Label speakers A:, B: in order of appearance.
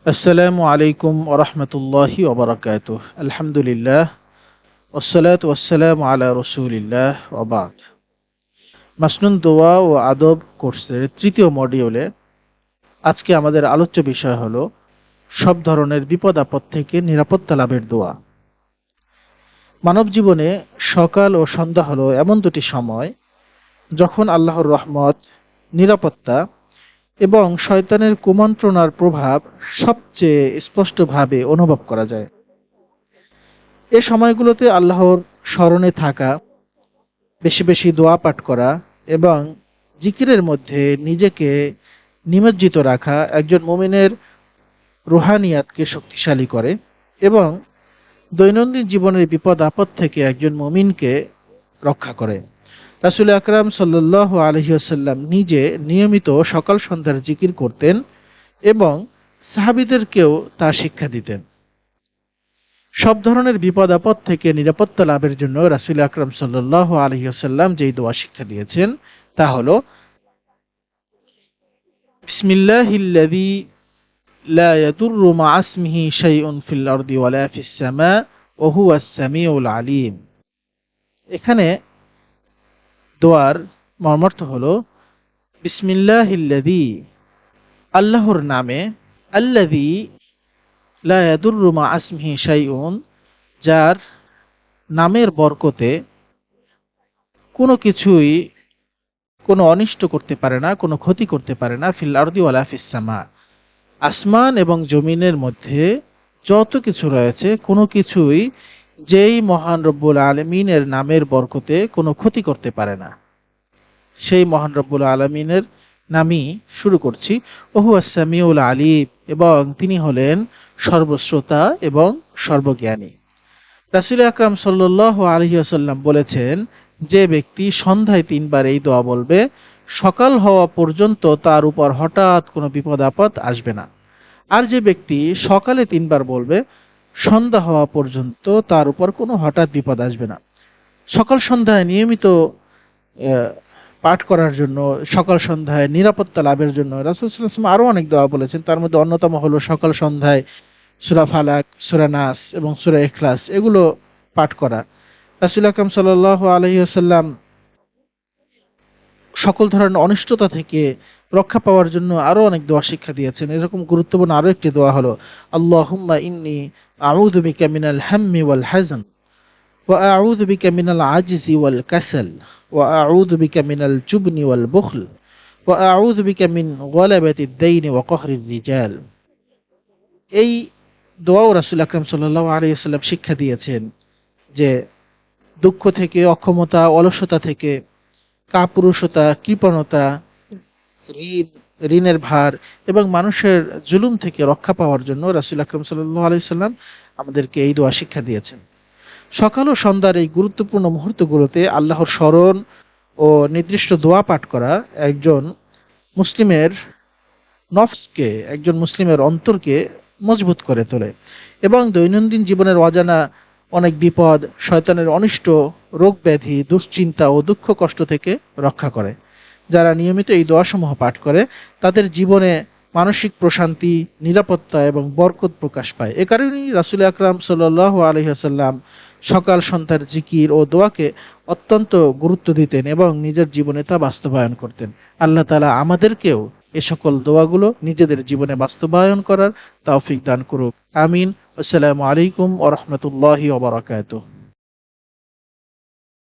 A: আসসালামু আলাইকুম ওরহমতুল্লাহি ওবরাকাতুহ। আলহামদুলিল্লাহ ওয়াসসালাতু ওয়াসসালামু আলা রসুলিল্লাহ ওয়া বা'দ। মাসনুন দোয়া ও আদব কোর্সের তৃতীয় মডিউলে আজকে আমাদের আলোচ্য বিষয় হলো সব ধরনের বিপদ আপদ থেকে নিরাপত্তা লাভের দোয়া। মানব জীবনে সকাল ও সন্ধ্যা হলো এমন দুটি সময় যখন আল্লাহর রহমত, নিরাপত্তা এবং শয়তানের কুমন্ত্রণার প্রভাব সবচেয়ে স্পষ্টভাবে অনুভব করা যায়। এ সময়গুলোতে আল্লাহর স্মরণে থাকা, বেশি বেশি দোয়া পাঠ করা এবং জিকিরের মধ্যে নিজেকে নিমজ্জিত রাখা একজন মুমিনের রুহানিয়াতকে শক্তিশালী করে এবং দৈনন্দিন জীবনের বিপদ আপদ থেকে একজন মুমিনকে রক্ষা করে। রাসূল আকরাম সাল্লাল্লাহু আলাইহি ওয়াসাল্লাম নিজে নিয়মিত সকাল সন্ধ্যার জিকির করতেন এবং সাহাবীদেরকেও তা শিক্ষা দিতেন। সব ধরনের বিপদ আপদ থেকে নিরাপত্তা লাভের জন্য রাসূল আকরাম সাল্লাল্লাহু আলাইহি ওয়াসাল্লাম যেই দোয়া শিক্ষা দিয়েছেন তা হলো বিসমিল্লাহিল্লাযী লা ইয়াদুররু মা'a ইসমিহি শাইউন ফিল আরদি ওয়ালা ফিস সামা ওয়া হুয়াস সামিউল আলীম। এখানে দোয়ার মর্মার্থ হলো বিসমিল্লাহিল্লাযী, আল্লাহর নামে, আল্লাযী লা ইয়াদুররু মা'a ইসমিহি শাইউন, যার নামের বরকতে কোনো কিছুই কোনো অনিষ্ট করতে পারে না, কোনো ক্ষতি করতে পারে না, ফিল আরদি ওয়ালা ফিস সামা, আসমান এবং জমিনের মধ্যে যত কিছু রয়েছে কোনো কিছুই যেই মহান রব্বুল আলামিনের নামের বরকতে কোনো ক্ষতি করতে পারে না। সেই মহান রব্বুল আলামিনের নামই শুরু করছি। ওহুয়াস সামিউল আলিম, এবং তিনি হলেন সর্বশ্রোতা এবং সর্বজ্ঞানী। রাসূল আকরাম সাল্লাল্লাহু আলাইহি ওয়াসাল্লাম বলেছেন, যে ব্যক্তি সন্ধ্যায় ৩ বার এই দোয়া বলবে, সকাল হওয়া পর্যন্ত তার উপর হঠাৎ কোনো বিপদ আপদ আসবে না। আর যে ব্যক্তি সকালে ৩ বার বলবে, সন্ধ্যা হওয়া পর্যন্ত তার উপর কোনো হঠাৎ বিপদ আসবে না। সকাল সন্ধ্যায় নিয়মিত পাঠ করার জন্য, সকাল সন্ধ্যায় নিরাপত্তা লাভের জন্য রাসূল সাল্লাল্লাহু আলাইহি ওয়াসাল্লাম আরো অনেক দোয়া বলেছেন। তার মধ্যে অন্যতম হলো সকাল সন্ধ্যায় সূরা ফালাক, সূরা নাস এবং সূরা ইখলাস এগুলো পাঠ করা। রাসূল আকরাম সাল্লাল্লাহু আলাইহি ওয়াসাল্লাম সকল ধরনের অনিষ্টতা থেকে রক্ষা পাওয়ার জন্য আরো অনেক দোয়া শিক্ষা দিয়েছেন। এরকম গুরুত্বপূর্ণ আরো একটি দোয়া হলো আল্লাহুম্মা ইন্নী আউযু বিকা মিনাল হাম্মি ওয়াল হাযান ওয়া আউযু বিকা মিনাল আজজি ওয়াল কাসাল ওয়া আউযু বিকা মিনাল জুবনি ওয়াল বুখল ওয়া আউযু বিকা মিন গলাবাতিদ দাইনি ওয়া কহরির রিজাল। এই দোয়াও রাসূল আকরাম সাল্লাল্লাহু আলাইহি ওয়াসাল্লাম শিক্ষা দিয়েছেন যে দুঃখ থেকে, অক্ষমতা, অলসতা থেকে, কাপুরুষতা, কৃপণতা, ঋণ, ঋণের ভার এবং মানুষের জুলুম থেকে রক্ষা পাওয়ার জন্য রাসূল আকরাম সাল্লাল্লাহু আলাইহি ওয়াসাল্লাম আমাদেরকে এই দোয়া শিক্ষা দিয়েছেন। সকাল ও সন্ধ্যার এই গুরুত্বপূর্ণ মুহূর্তগুলোতে আল্লাহর স্মরণ ও নির্দিষ্ট দোয়া পাঠ করা একজন মুসলিমের নফসকে, একজন মুসলিমের অন্তরকে মজবুত করে তোলে এবং দৈনন্দিন জীবনের অজানা অনেক বিপদ, শয়তানের অনিষ্ট, রোগ ব্যাধি, দুশ্চিন্তা ও দুঃখ কষ্ট থেকে রক্ষা করে। যারা নিয়মিত এই দোয়াসমূহ পাঠ করে তাদের জীবনে মানসিক প্রশান্তি, নিরাপত্তা এবং বরকত প্রকাশ পায়। এ কারণেই রাসূল আকরাম সাল্লাল্লাহু আলাইহি ওয়াসাল্লাম সকাল সন্ধ্যার জিকির ও দোয়াকে অত্যন্ত গুরুত্ব দিতেন এবং নিজের জীবনে তা বাস্তবায়ন করতেন। আল্লাহ তাআলা আমাদেরকেও এ সকল দোয়াগুলো নিজেদের জীবনে বাস্তবায়ন করার তৌফিক দান করুক। আমিন। আসসালামু আলাইকুম ওয়া রাহমাতুল্লাহি ওয়া বারাকাতুহু।